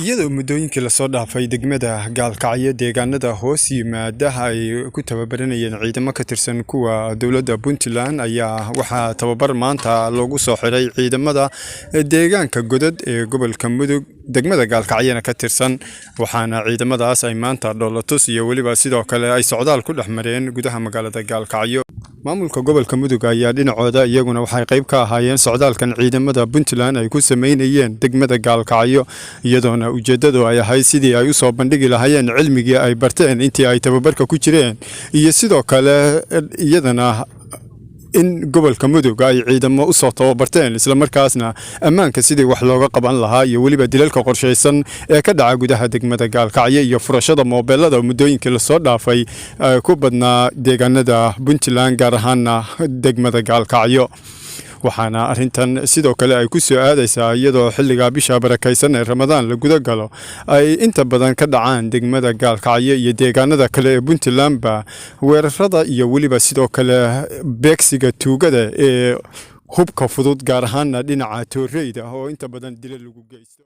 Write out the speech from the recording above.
iyadoo muddooyinkii la soo dhaafay degmada gaalkacyo deegaanada hoos yimaada ay ku tababaranayeen ciidamo ka tirsan kuwa dowladda Puntland ayaa waxaa tababar maanta loogu soo xiray ciidamada deegaanka godad ee gobolka Mudug degmada gaalkacyana ka tirsan waxaana ciidamadaas ay maanta dhoolatus iyo waliba sidoo kale ay socdaal ku dhaxmareen gudaha magaalada gaalkacyo maamulka gobolka Mudug ayaa dhinacooda iyaguna waxay qayb ka ahaayeen socdaalkan ciidamada Puntland ay ku sameeyeen degmada gaalkacyo iyadoona ujeedadu ay ahay sidii ay u soo bandhigi lahaayeen cilmigii ay barteen intii ay tababarka ku jireen iyo sidoo kale iyadana in gobolka Mudug ay ciidamo u soo tababarteen isla markaasna ammaanka sidii wax looga qaban lahaa iyo waliba dilalka qorsheysan ee ka dhaca gudaha degmada gaalkacyo iyo furashada moobilada muddooyinkii la soo dhaafay ku badnaa deegaanada Puntland gaar ahaan degmada gaalkacyo waxaana arintan sidoo kale ay ku soo aadaysaa iyadoo xilliga bisha barakaysan ee Ramadaan la guda galo ay inta badan ka dhacaan degmada gaalkacyo iyo deegaanada kale ee Puntland ba weerarada iyo waliba sidoo kale beegsiga tuugada ee hubka fudud gaar ahaan dhinaca tooreyda oo inta badan dilal lagu geysto